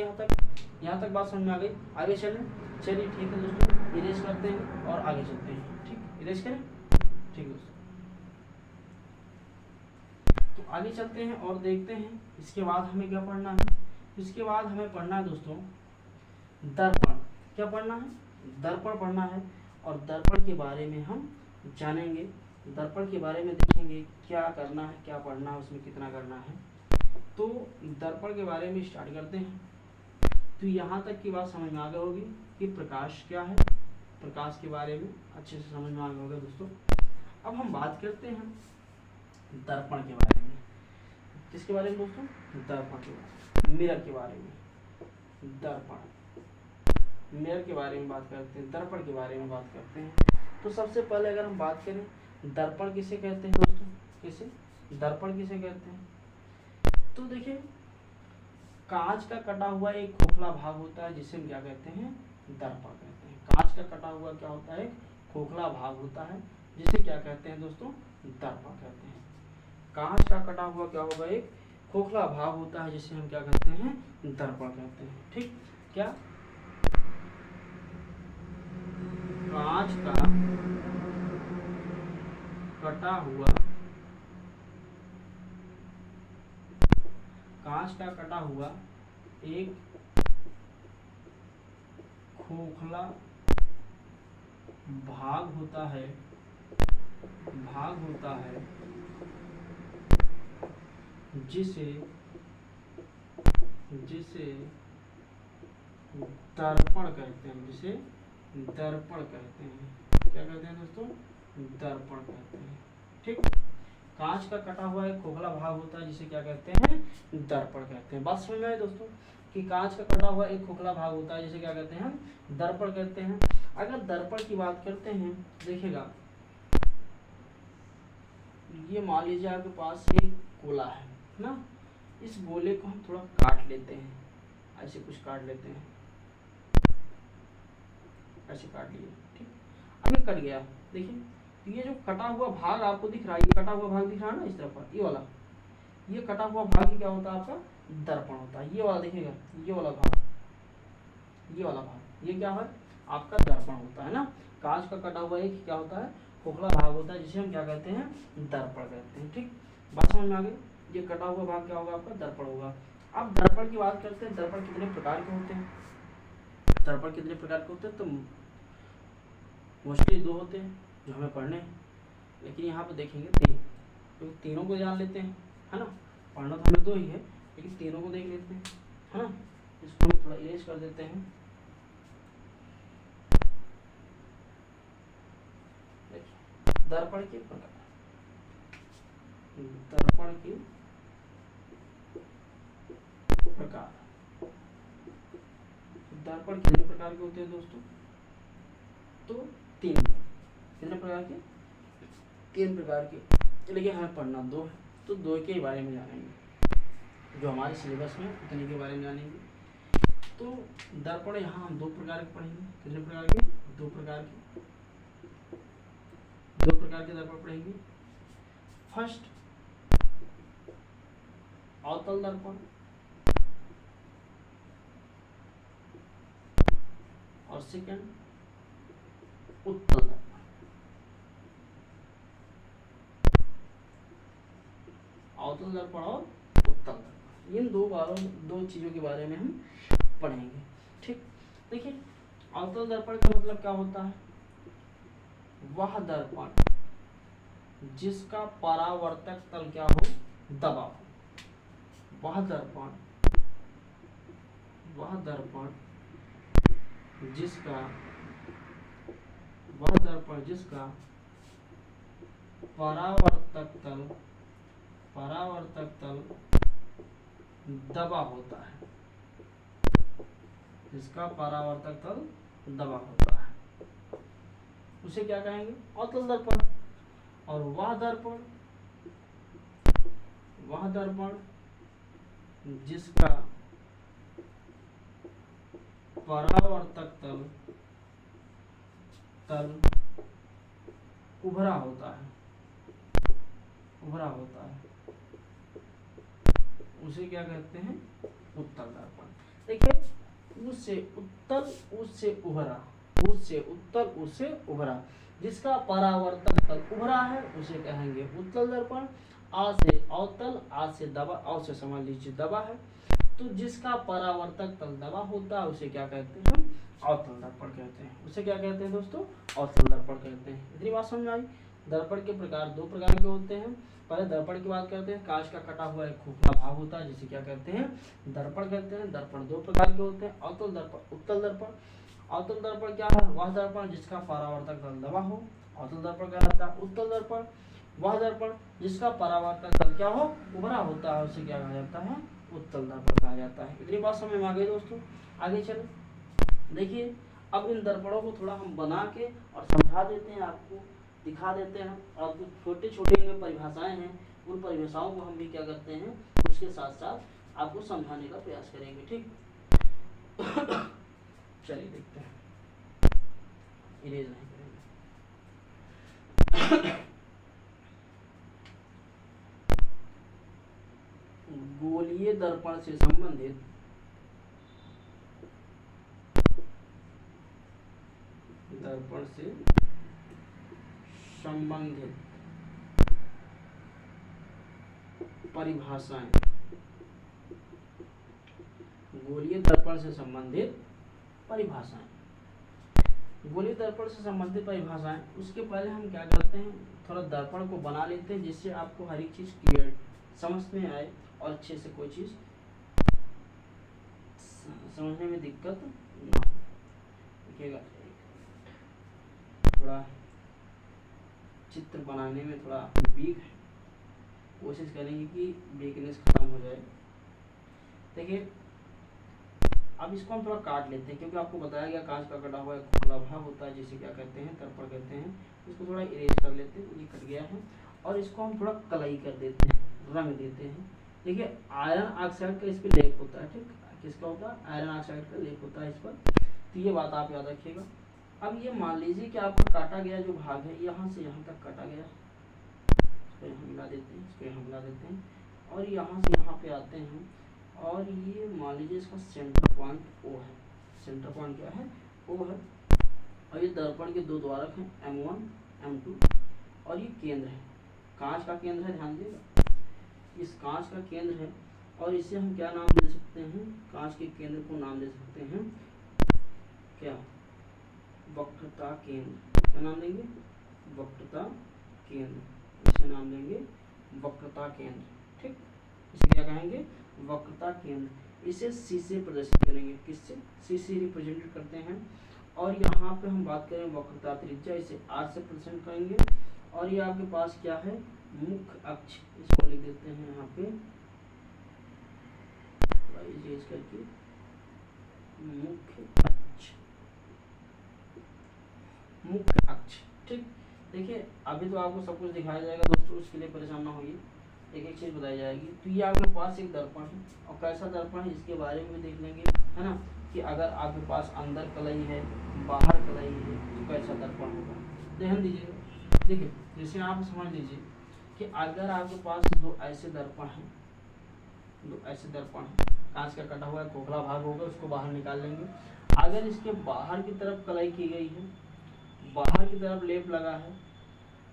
यहाँ तक बात समझ में आ गई? आगे चलें? चलिए ठीक है दोस्तों, इरेज करते हैं और आगे चलते हैं। ठीक, इरेज करें। ठीक दोस्तों, तो आगे चलते हैं और देखते हैं इसके बाद हमें क्या पढ़ना है। इसके बाद हमें पढ़ना है दोस्तों दर्पण। क्या पढ़ना है? दर्पण पढ़ना है। और दर्पण के बारे में हम जानेंगे, दर्पण के बारे में देखेंगे क्या करना है, क्या पढ़ना है, उसमें कितना करना है। तो दर्पण के बारे में स्टार्ट करते हैं। तो यहाँ तक की बात समझ में आ गई होगी कि प्रकाश क्या है, प्रकाश के बारे में अच्छे से समझ में आ गया होगा दोस्तों। अब हम बात करते हैं दर्पण के बारे में। किसके बारे में दोस्तों? दर्पण के बारे में, मिरर के बारे में। दर्पण, मिरर के बारे में बात करते हैं, दर्पण के बारे में बात करते हैं। तो सबसे पहले अगर हम बात करें दर्पण किसे कहते हैं दोस्तों? किसे दर्पण किसे कहते हैं? तो देखिए, कांच का कटा हुआ एक खोखला भाग होता है जिसे हम क्या कहते हैं? दर्पण कहते हैं। कांच का कटा हुआ क्या होता है? एक खोखला भाग होता है जिसे क्या कहते हैं दोस्तों? दर्पण कहते हैं। कांच का कटा हुआ क्या होगा? एक खोखला भाग होता है जिसे हम क्या कहते हैं? दर्पण कहते हैं। ठीक, क्या? कांच का कटा हुआ, कांच का कटा हुआ एक खोखला भाग होता है, भाग होता है जिसे दर्पण कहते हैं, जिसे दर्पण कहते हैं। क्या कहते हैं दोस्तों? दर्पण कहते हैं। ठीक, कांच का कटा हुआ एक खोखला भाग होता है जिसे क्या कहते हैं? दर्पण कहते हैं। बात समझ में आई दोस्तों कि कांच का कटा हुआ एक खोखला भाग होता है जिसे क्या कहते हैं? हम दर्पण कहते हैं। अगर दर्पण की बात करते हैं, देखिएगा, ये मान लीजिए आपके पास एक गोला है ना, इस गोले को हम थोड़ा काट लेते हैं, ऐसे कुछ काट लेते हैं, ऐसे काट लिए। ठीक, अब ये कट गया। देखिए, ये जो कटा हुआ भाग आपको दिख रहा है, ये कटा हुआ भाग दिख रहा है ना इस तरफ, ये वाला, ये कटा हुआ भाग ही क्या होता है? आपका दर्पण होता है। ये वाला देखिएगा, ये वाला भाग, ये वाला भाग, ये क्या है? आपका दर्पण होता है ना। कांच का कटा हुआ एक क्या होता है? खोखला भाग होता है जिसे हम क्या कहते हैं? दर्पण कहते हैं। ठीक, बात समझ में आ गई? ये कटा हुआ भाग क्या होगा? आपका दर्पण होगा। अब दर्पण की बात करते हैं, दर्पण कितने प्रकार के होते हैं? दर्पण कितने प्रकार के होते हैं? तो मोस्टली दो होते हैं जो हमें पढ़ने हैं, लेकिन यहाँ पे देखेंगे तीन, तो तीनों को जान लेते हैं, है ना। पढ़ना तो हमें दो ही है, लेकिन तीनों को देख लेते हैं, है ना। इसको हम थोड़ा इरेज कर देते हैं। दर्पण के प्रकार, दर्पण के प्रकार, दर्पण कितने प्रकार के होते हैं दोस्तों? तो तीन। कितने प्रकार के? तीन प्रकार के, लेकिन हमें पढ़ना दो है, तो दो के बारे में जानेंगे, जो हमारे सिलेबस में उतने के बारे में जानेंगे। तो दर्पण यहाँ हम दो प्रकार के पढ़ेंगे। कितने प्रकार के? दो प्रकार के, दो प्रकार के दर्पण पढ़ेंगे। फर्स्ट अवतल दर्पण और सेकंड उत्तल दर्पण। अवतल दर्पण और उत्तल दर्पण, इन दो चीजों के बारे में हम पढ़ेंगे। ठीक, देखिए, अवतल दर्पण का मतलब क्या होता है? वह दर्पण जिसका परावर्तक तल क्या हो? दबा हो। वह दर्पण जिसका परावर्तक तल दबा होता है, जिसका परावर्तक तल दबा होता है उसे क्या कहेंगे? अवतल दर्पण। और वह दर्पण जिसका परावर्तक तल उभरा होता है उसे क्या कहते हैं? उत्तल दर्पण। देखिए उससे उत्तल उससे उभरा जिसका परावर्तक तल उभरा है उसे कहेंगे उत्तल दर्पण। आ से अवतल, आ से दबा, अव से समझ लीजिए दबा है, तो जिसका परावर्तक तल दबा होता है उसे क्या कहते हैं? अवतल दर्पण कहते हैं। उसे क्या कहते हैं दोस्तों? अवतल दर्पण कहते हैं। इतनी बात समझ आई। दर्पण के प्रकार दो प्रकार के होते हैं। पहले दर्पण की बात करते हैं। कांच का कटा हुआ एक खोखला भाग होता है जिसे क्या कहते हैं? दर्पण कहते हैं। दर्पण दो प्रकार के होते हैं, अवतल दर्पण, उत्तल दर्पण। अवतल दर्पण क्या है? वह दर्पण जिसका परावर्तक तल दबा हो, अवतल दर्पण कहलाता है। उत्तल दर्पण वह दर्पण जिसका परावर्तक तल क्या हो? उभरा होता है, उसे क्या कहा जाता है? उत्तल दर्पण कहा जाता है। इतनी बात समझ में आ गई दोस्तों। आगे चले। देखिए अब इन दर्पणों को थोड़ा हम बना के और समझा देते हैं, आपको दिखा देते हैं, और कुछ छोटे छोटे इनमें परिभाषाएं हैं, उन परिभाषाओं को हम भी क्या करते हैं? उसके साथ साथ आपको समझाने का प्रयास करेंगे। ठीक चलिए देखते हैं। इरेज नहीं करेंगे। गोलीय दर्पण से संबंधित परिभाषाएं। गोलीय दर्पण से संबंधित परिभाषाएं। गोलीय दर्पण से संबंधित परिभाषाएं। उसके पहले हम क्या करते हैं? थोड़ा दर्पण को बना लेते हैं जिससे आपको हर एक चीज क्लियर समझ में आए और अच्छे से कोई चीज समझने में दिक्कत ना हो। देखिएगा थोड़ा चित्र बनाने में थोड़ा वीक है, कोशिश करेंगे कि वीकनेस खत्म हो जाए। देखिए अब इसको हम थोड़ा काट लेते हैं क्योंकि आपको बताया गया कांच का कटा हुआ एक खुला भाग होता है जिसे क्या कहते हैं? दर्पण कहते हैं। इसको थोड़ा इरेज कर लेते हैं, ये कट गया है, और इसको हम थोड़ा कलई कर देते हैं, रंग देते हैं। देखिए आयरन ऑक्साइड का इस पर लेप होता है। ठीक, किसका होता है? आयरन ऑक्साइड का लेप होता है इस पर। तो ये बात आप याद रखिएगा। अब ये मान लीजिए कि आपका काटा गया जो भाग है यहाँ से यहाँ तक काटा गया, इसको यहाँ मिला देते हैं, इसको यहाँ मिला देते हैं, और यहाँ से यहाँ पे आते हैं, और ये मान लीजिए इसका सेंटर पॉइंट O है। सेंटर पॉइंट क्या है? O है। और ये दर्पण के दो द्वारक हैं M1 M2, और ये केंद्र है, कांच का केंद्र है, ध्यान देगा। इस कांच का केंद्र है, और इसे हम क्या नाम दे सकते हैं? कांच के केंद्र को नाम दे सकते हैं क्या? वक्रता केंद्र। क्या नाम देंगे? वक्रता केंद्र। इसे नाम देंगे वक्रता केंद्र। ठीक, इसे क्या कहेंगे? वक्रता केंद्र। इसे C से प्रदर्शित करेंगे। किससे? C से रिप्रेजेंट करते हैं। और यहाँ पे हम बात करें वक्रता त्रिज्या, इसे R से प्रदर्शित करेंगे। और ये आपके पास क्या है? मुख्य अक्ष। इसको लिख देते हैं यहाँ पे करके मुख्य अक्ष। मुख्य अक्ष। ठीक, देखिए अभी तो आपको सब कुछ दिखाया जाएगा दोस्तों, उसके लिए परेशान ना होइए, एक एक चीज बताई जाएगी। तो ये आपके पास एक दर्पण है, और कैसा दर्पण है इसके बारे में भी देख लेंगे, है ना, कि अगर आपके पास अंदर कलई है बाहर कलई है तो कैसा दर्पण होगा। ध्यान दीजिएगा। देखिए जैसे आप समझ लीजिए कि अगर आपके पास दो ऐसे दर्पण हैं, कांच का कटा हुआ खोखला भाग होगा, उसको बाहर निकाल लेंगे। अगर इसके बाहर की तरफ कलई की गई है, बाहर की तरफ लेप लगा है,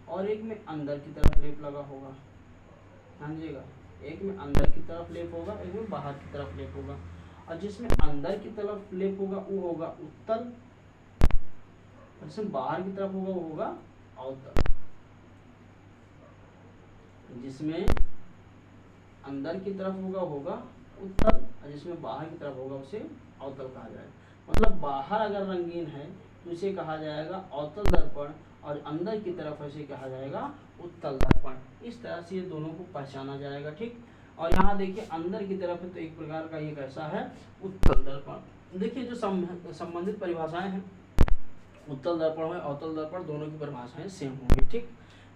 और एक में अंदर की तरफ लेप लगा होगा, ध्यान दीजिएगा, एक में अंदर की तरफ लेप होगा, एक में बाहर की तरफ लेप होगा। और जिसमें अंदर की तरफ लेप होगा वो होगा उत्तल, जिसमें बाहर की तरफ होगा वो होगा अवतल। जिसमें अंदर की तरफ होगा उत्तल, और जिसमें बाहर की तरफ होगा उसे अवतल कहा जाएगा। मतलब बाहर अगर रंगीन है तो इसे कहा जाएगा अवतल दर्पण, और अंदर की तरफ इसे कहा जाएगा उत्तल दर्पण। इस तरह से ये दोनों को पहचाना जाएगा। ठीक, और यहाँ देखिए अंदर की तरफ है तो एक प्रकार का ये कैसा है? उत्तल दर्पण। देखिए जो संबंधित परिभाषाएं हैं उत्तल दर्पण में अवतल दर्पण दोनों की परिभाषाएं सेम होंगी। ठीक,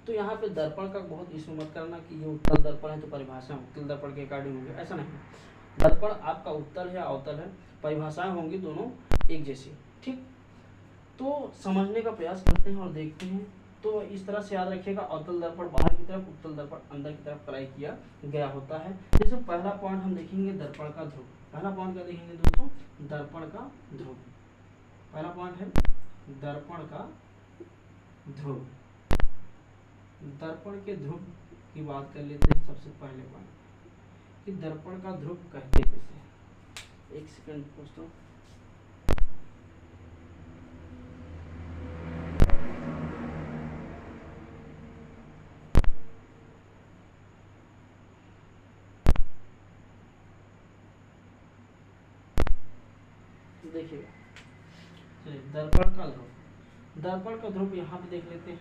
तो यहाँ पे दर्पण का बहुत इशू मत करना कि ये उत्तल दर्पण है तो परिभाषा उत्तल दर्पण के अकॉर्डिंग होगी, ऐसा नहीं। दर्पण आपका उत्तल है अवतल है, परिभाषाएं होंगी दोनों एक जैसी। ठीक, तो समझने का प्रयास करते हैं और देखते हैं। तो इस तरह से याद रखिएगा, अवतल दर्पण बाहर की तरफ, उत्तल दर्पण अंदर की तरफ अप्लाई किया गया होता है। जैसे पहला पॉइंट हम देखेंगे दर्पण का ध्रुव। पहला पॉइंट क्या देखेंगे दोस्तों, दर्पण का ध्रुव। पहला पॉइंट है दर्पण का ध्रुव। दर्पण के ध्रुव की बात कर लेते हैं। सबसे पहले पॉइंट कि दर्पण का ध्रुव कहते कैसे। एक सेकंड दोस्तों, देखिएगा, चलिए दर्पण का ध्रुव। दर्पण का ध्रुव यहाँ पे देख लेते हैं।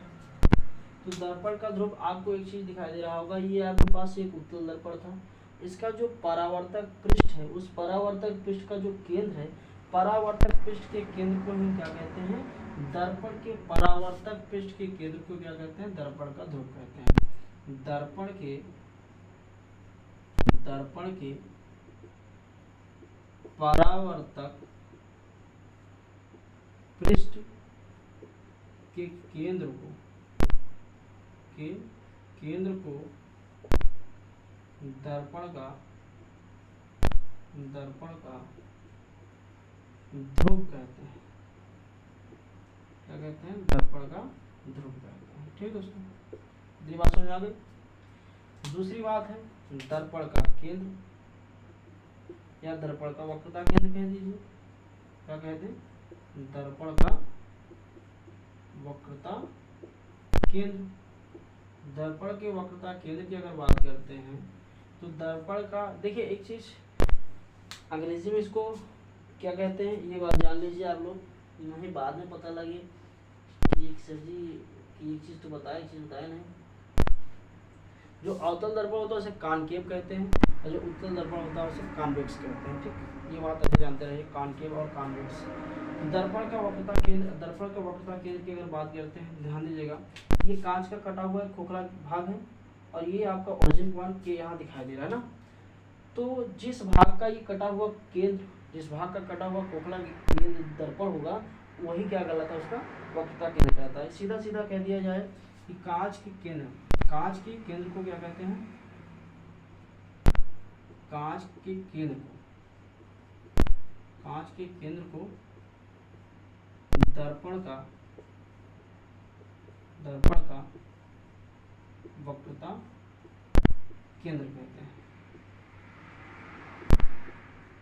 तो दर्पण का ध्रुव आपको एक चीज दिखाई दे रहा होगा, ये आपके पास एक उत्तल दर्पण था। इसका जो परावर्तक पृष्ठ है, उस परावर्तक पृष्ठ का जो केंद्र है, परावर्तक पृष्ठ के केंद्र को हम क्या कहते हैं, दर्पण के परावर्तक पृष्ठ के केंद्र को क्या कहते हैं, दर्पण का ध्रुव कहते हैं। दर्पण के परावर्तक पृष्ठ के केंद्र को दर्पण का ध्रुव कहते हैं। क्या कहते हैं, दर्पण का ध्रुव कहते हैं। ठीक दोस्तों, दूसरी बात समझ आ गई। दूसरी बात है दर्पण का केंद्र या दर्पण का वक्रता केंद्र कह दीजिए। क्या कहते हैं, दर्पण का वक्रता केंद्र। दर्पण के वक्रता केंद्र की अगर बात करते हैं तो दर्पण का, देखिए एक चीज अंग्रेजी में इसको क्या कहते हैं, ये बात जान लीजिए आप लोग, नहीं बाद में पता लगे कि सर जी एक चीज तो बताया, एक चीज बताया नहीं। जो अवतल दर्पण होता है उसे कॉनकेव कहते हैं, और जो उत्तल दर्पण होता है उसे कॉन्वेक्स कहते हैं। ठीक, ये बात अच्छे जानते रहिए, कॉनकेव और कॉन्वेक्स। दर्पण का वक्रता केंद्र की अगर बात करते हैं, ध्यान दीजिएगा, ये कांच का कटा हुआ खोखला भाग है और ये आपका ओरिजिन पॉइंट के यहाँ दिखाई दे रहा है ना। तो जिस भाग का ये कटा हुआ केंद्र, जिस भाग का कटा हुआ खोखला केंद्र दर्पण होगा, वही क्या कहलाता है, उसका वक्रता केंद्र कहलाता है। सीधा सीधा कह दिया जाए कि कांच के केंद्र को क्या कहते हैं, कांच के केंद्र को दर्पण का वक्रता केंद्र कहते हैं।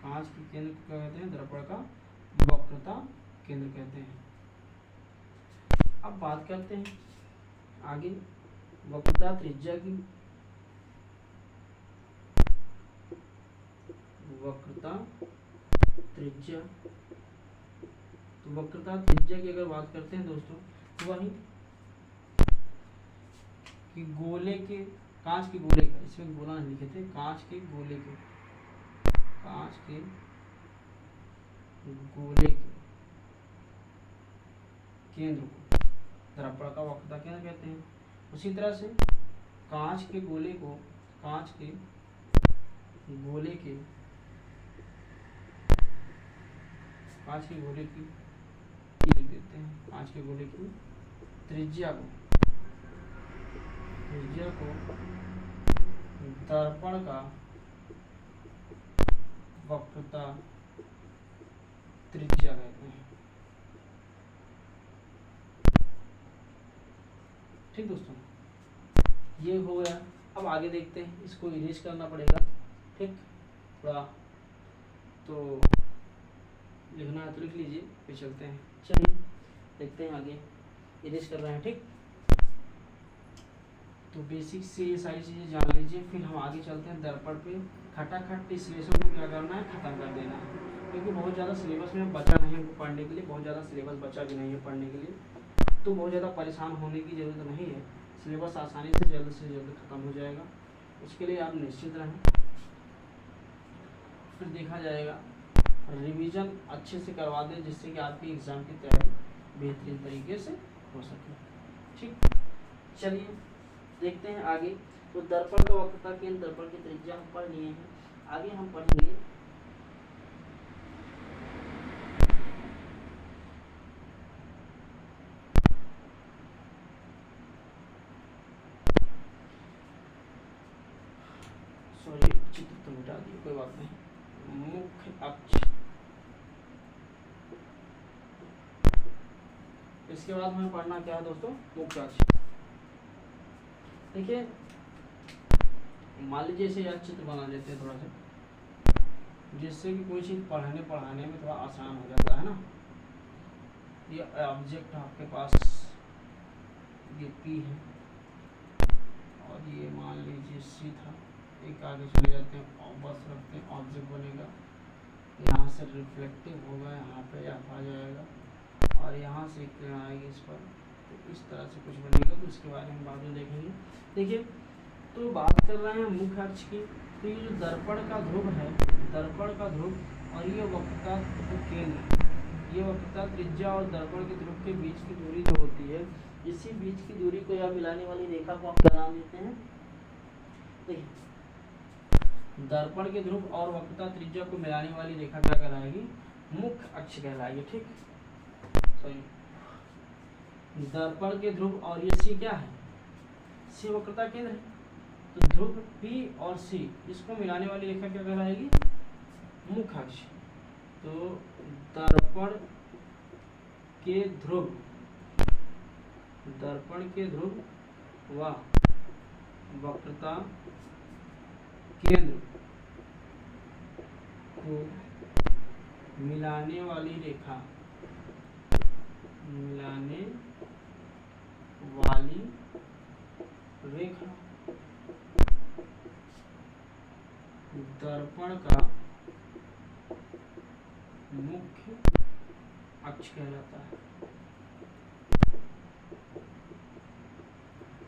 कांच के केंद्र को क्या कहते हैं, दर्पण का वक्रता केंद्र कहते हैं। अब बात करते हैं आगे वक्रता त्रिज्या की। वक्रता त्रिज्या, तो वक्रता त्रिज्या की अगर बात करते हैं दोस्तों, तो वही कि गोले के, कांच के गोले का, इसमें गोला नहीं लिखे थे, कांच के गोले के केंद्र को दर्पण का वक्रता केंद्र कहते हैं। उसी तरह से कांच के गोले की लिख देते हैं, कांच के गोले की त्रिज्या को दर्पण का वक्रता त्रिज्या कहते हैं। ठीक दोस्तों, ये हो गया। अब आगे देखते हैं, इसको इरेज करना पड़ेगा। ठीक, थोड़ा तो लिखना है तो लिख लीजिए, फिर चलते हैं। चलिए देखते हैं आगे, इरेज कर रहे हैं। ठीक, तो बेसिक से ये सारी चीज़ें जान लीजिए, फिर हम आगे चलते हैं दर्पण पे। खटाखट इस लेसन को क्या करना है, ख़त्म कर देना है, क्योंकि बहुत ज़्यादा सिलेबस में बचा नहीं है पढ़ने के लिए, बहुत ज़्यादा सिलेबस बचा भी नहीं है पढ़ने के लिए, तो बहुत ज़्यादा परेशान होने की ज़रूरत नहीं है। सिलेबस आसानी से जल्द ख़त्म हो जाएगा, उसके लिए आप निश्चित रहें। फिर देखा जाएगा, रिवीजन अच्छे से करवा दें, जिससे कि आपकी एग्ज़ाम की तैयारी बेहतरीन तरीके से हो सके। ठीक, चलिए देखते हैं आगे। तो दर्पण का वक्रता केंद्र, दर्पण की त्रिज्या हम पढ़ लिए हैं। आगे हम पढ़ेंगे चित्र तो मिटा दिए, कोई बात नहीं। मुख्य अक्ष, इसके बाद हमें पढ़ना क्या है दोस्तों, मुख्य अक्ष। देखिए मान लीजिए इसे यह चित्र बना लेते हैं थोड़ा सा, जिससे कि कोई चीज़ पढ़ाने में थोड़ा आसान हो जाता है ना। ये ऑब्जेक्ट आपके पास ये P है और ये मान लीजिए C था। एक आगे चले जाते हैं और बस रखते हैं, ऑब्जेक्ट बनेगा, यहाँ से रिफ्लेक्टिव होगा, यहाँ पे F आ जाएगा और यहाँ से किरण आएगी इस पर, तो इस तरह से कुछ बनेगा। तो इसके बारे में बाद में देखेंगे। देखिए तो बात कर रहे हैं मुख्य अक्ष की। तो ये जो दर्पण का ध्रुव है, दर्पण का ध्रुव और ये वक्रता केंद्र, ये वक्रता त्रिज्या और दर्पण के ध्रुव के बीच की दूरी जो होती है, इसी बीच की दूरी को या मिलाने वाली रेखा को हम क्या नाम देते हैं। देखिए दर्पण के ध्रुव और वक्रता त्रिज्या को मिलाने वाली रेखा क्या कहलाएगी, मुख्य अक्ष कहलाएगी। ठीक, सही। दर्पण के ध्रुव और ये C क्या है, C वक्रता केंद्र है। तो ध्रुव P और C इसको मिलाने वाली रेखा क्या कहलाएगी, मुख्य अक्ष। तो दर्पण के ध्रुव, दर्पण के ध्रुव व वक्रता केंद्र को मिलाने वाली रेखा, मिलाने वाली रेखा दर्पण का मुख्य अक्ष कहलाता है।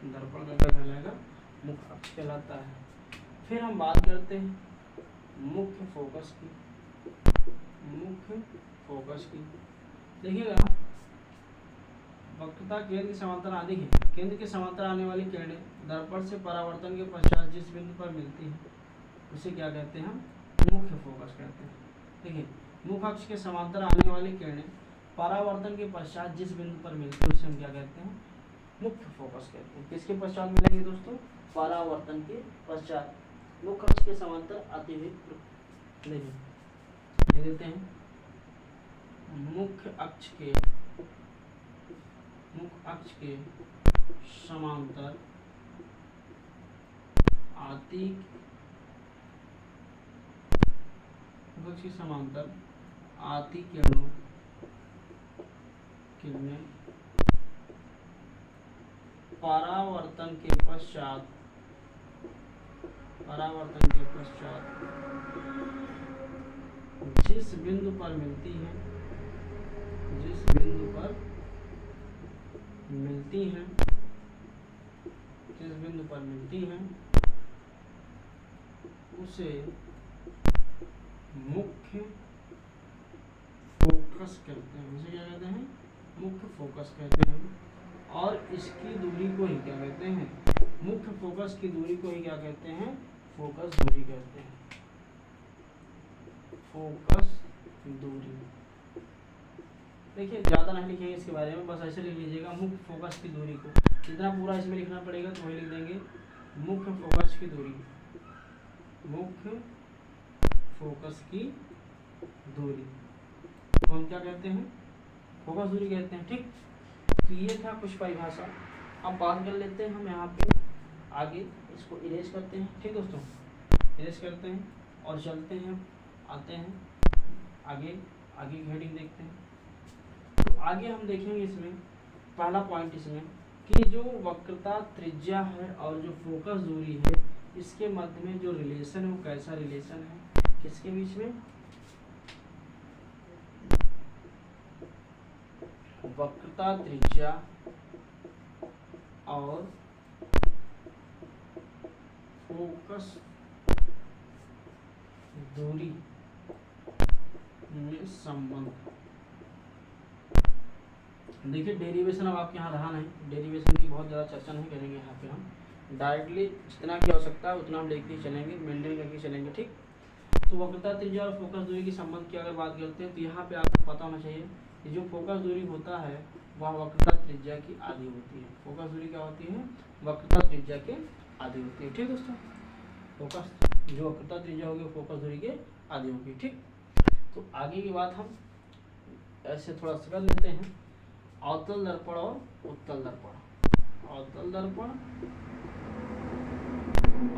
दर्पण का क्या कहलाएगा, मुख्य अक्ष कहलाता है। फिर हम बात करते हैं मुख्य फोकस की, मुख्य फोकस की। देखिएगा वक्रता केंद्र के समांतर आदि है, केंद्र के समांतर आने वाली किरणें दर्पण से परावर्तन के पश्चात जिस बिंदु पर मिलती है उसे क्या कहते हैं, हम मुख्य फोकस कहते हैं। देखिए मुख्य अक्ष के समांतर आने वाली किरणें परावर्तन के पश्चात जिस बिंदु पर मिलती है उसे हम क्या कहते हैं, मुख्य फोकस कहते हैं। किसके पश्चात मिलेंगे दोस्तों, परावर्तन के पश्चात मुख्य अक्ष के समांतर आते हुए। देखिए देते हैं मुख्य अक्ष के समांतर आती, मुख्य अक्ष के समांतर आती किरणें परावर्तन के पश्चात जिस बिंदु पर मिलती है, जिस बिंदु पर मिलती है, जिस बिंदु पर मिलती है उसे मुख्य फोकस कहते हैं। उसे क्या कहते हैं, मुख्य फोकस कहते हैं। और इसकी दूरी को ही क्या कहते हैं, मुख्य फोकस की दूरी को ही क्या कहते हैं, फोकस दूरी कहते हैं। फोकस दूरी, देखिए ज़्यादा नहीं लिखेंगे इसके बारे में, बस ऐसे लिख लीजिएगा मुख्य फोकस की दूरी को। जितना पूरा इसमें लिखना पड़ेगा तो वही लिख देंगे, मुख्य फोकस की दूरी, मुख्य फोकस की दूरी तो हम क्या कहते हैं, फोकस दूरी कहते हैं। ठीक, तो ये था कुछ परिभाषा। अब बात कर लेते हैं हम यहाँ पे आगे, इसको इरेज करते हैं। ठीक दोस्तों, इरेज करते हैं और चलते हैं, आते हैं आगे, आगे की हेडिंग देखते हैं। तो आगे हम देखेंगे इसमें पहला पॉइंट इसमें कि जो वक्रता त्रिज्या है और जो फोकस दूरी है, इसके मध्य में जो रिलेशन है वो कैसा रिलेशन है, किसके बीच में, वक्रता त्रिज्या और फोकस दूरी में संबंध, देखिए डेरिवेशन अब आपके यहाँ रहा नहीं, डेरिवेशन की बहुत ज़्यादा चर्चा नहीं करेंगे यहाँ पे, हम डायरेक्टली जितना की आवश्यकता है उतना हम लेके ही चलेंगे, मेंटेन करके चलेंगे। ठीक, तो वक्रता त्रिज्या और फोकस दूरी के संबंध की अगर बात करते हैं तो यहाँ पे आपको पता होना चाहिए कि जो फोकस दूरी होता है वह वक्रता त्रिज्या की आधी होती है। फोकस दूरी क्या होती है? वक्रता त्रिज्या के आधी होती है। ठीक दोस्तों, फोकस जो वक्रता त्रिज्या होगी फोकस दूरी के आधी होगी। ठीक, तो आगे की बात हम ऐसे थोड़ा सा कर लेते हैं। अवतल दर्पण और उत्तल दर्पण, अवतल दर्पण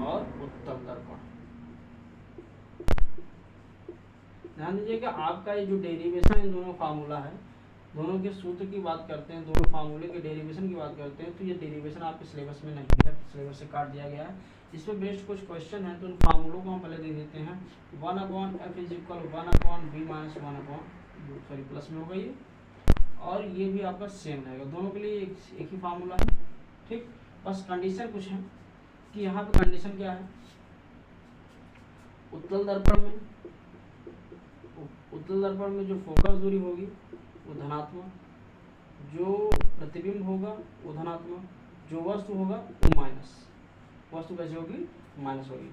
और उत्तल दर्पण। ध्यान दीजिएगा आपका ये जो डेरिवेशन इन दोनों फार्मूला है, दोनों के सूत्र की बात करते हैं, दोनों फार्मूले के डेरिवेशन की बात करते हैं, तो ये डेरिवेशन आपके सिलेबस में नहीं है, सिलेबस से काट दिया गया है। इसमें बेस्ड कुछ क्वेश्चन है तो उन फार्मूलों को हम पहले दे देते हैं। 1/f = 1/b - 1/, सॉरी प्लस में होगा ये, और ये भी आपका सेम रहेगा, दोनों के लिए एक ही फार्मूला है। ठीक, बस कंडीशन कुछ है कि यहाँ पे कंडीशन क्या है, उत्तल दर्पण में जो फोकस दूरी होगी वो धनात्मक, जो प्रतिबिंब होगा वो धनात्मक, जो वस्तु होगा वो माइनस, वस्तु कैसे होगी? माइनस होगी।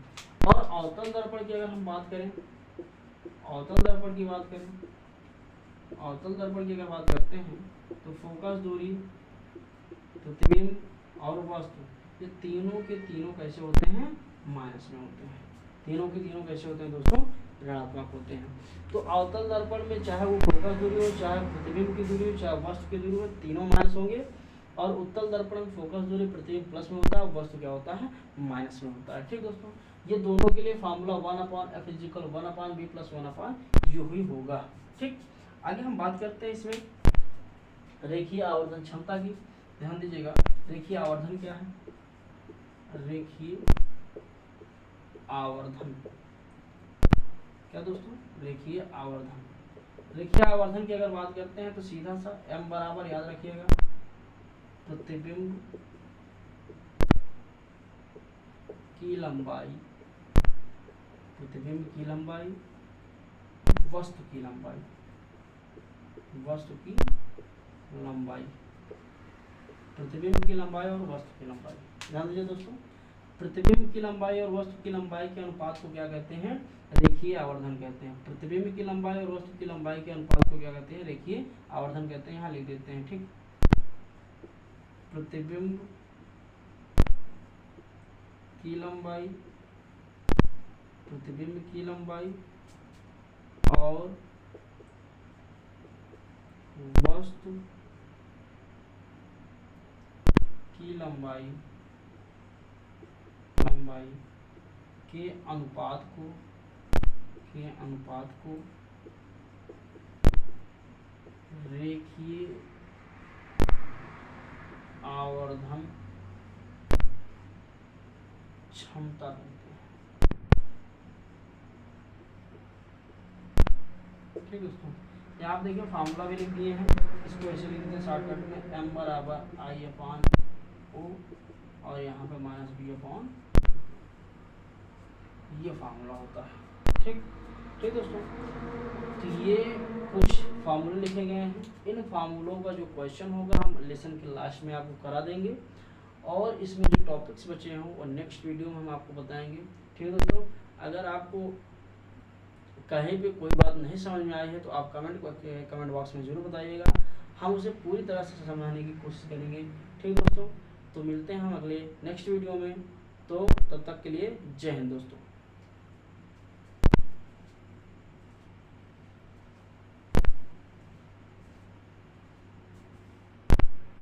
और अवतल दर्पण की अगर हम बात करें, अवतल दर्पण की अगर बात करते हैं तो फोकस दूरी, प्रतिबिंब और वस्तु ये तीनों के तीनों कैसे होते हैं? माइनस में होते हैं। तीनों के तीनों कैसे होते हैं दोस्तों? ऋणात्मक होते हैं। तो अवतल दर्पण में चाहे वो फोकस दूरी हो, चाहे प्रतिबिंब की दूरी हो, चाहे वस्तु की दूरी हो, तीनों माइनस होंगे। और उत्तल दर्पण में फोकस दूरी प्रतिबिंब प्लस में होता है, वस्तु क्या होता है? माइनस में होता है। ठीक दोस्तों, ये दोनों के लिए फार्मूला 1/f = 1/b + 1/u ही होगा। ठीक, आगे हम बात करते हैं इसमें रेखीय आवर्धन क्षमता की। ध्यान दीजिएगा, रेखीय आवर्धन क्या है? रेखीय आवर्धन क्या दोस्तों? रेखीय आवर्धन। रेखीय आवर्धन की अगर बात करते हैं तो सीधा सा m बराबर, याद रखिएगा, प्रतिबिंब की लंबाई, प्रतिबिंब की लंबाई, वस्तु की लंबाई, वस्तु की लंबाई, प्रतिबिंब की लंबाई और वस्तु की लंबाई। ध्यान दीजिए दोस्तों, प्रतिबिंब की लंबाई और वस्तु की लंबाई के अनुपात को क्या कहते हैं? रेखीय आवर्धन कहते हैं। प्रतिबिंब की लंबाई और वस्तु की लंबाई के अनुपात को क्या कहते हैं? रेखीय आवर्धन कहते हैं। यहाँ लिख देते हैं। ठीक, प्रतिबिंब की लंबाई, प्रतिबिंब की लंबाई और वस्तु की लंबाई के अनुपात को रेखीय आवर्धन क्षमता कहते हैं। ठीक दोस्तों, यहाँ आप देखिए फार्मूला भी लिख दिए हैं, इसको ऐसे लिख देते हैं शॉर्टकट में, m = I/O और यहाँ पे -B/, ये फार्मूला होता है। ठीक दोस्तों, तो ये कुछ फार्मूले लिखे गए हैं। इन फार्मूलों का जो क्वेश्चन होगा हम लेसन के लास्ट में आपको करा देंगे, और इसमें जो टॉपिक्स बचे हैं वो नेक्स्ट वीडियो में हम आपको बताएंगे। ठीक है दोस्तों, अगर आपको कहीं पे कोई बात नहीं समझ में आई है तो आप कमेंट बॉक्स में ज़रूर बताइएगा, हम उसे पूरी तरह से समझाने की कोशिश करेंगे। ठीक दोस्तों, तो मिलते हैं हम अगले नेक्स्ट वीडियो में, तो तब तक के लिए जय हिंद दोस्तों।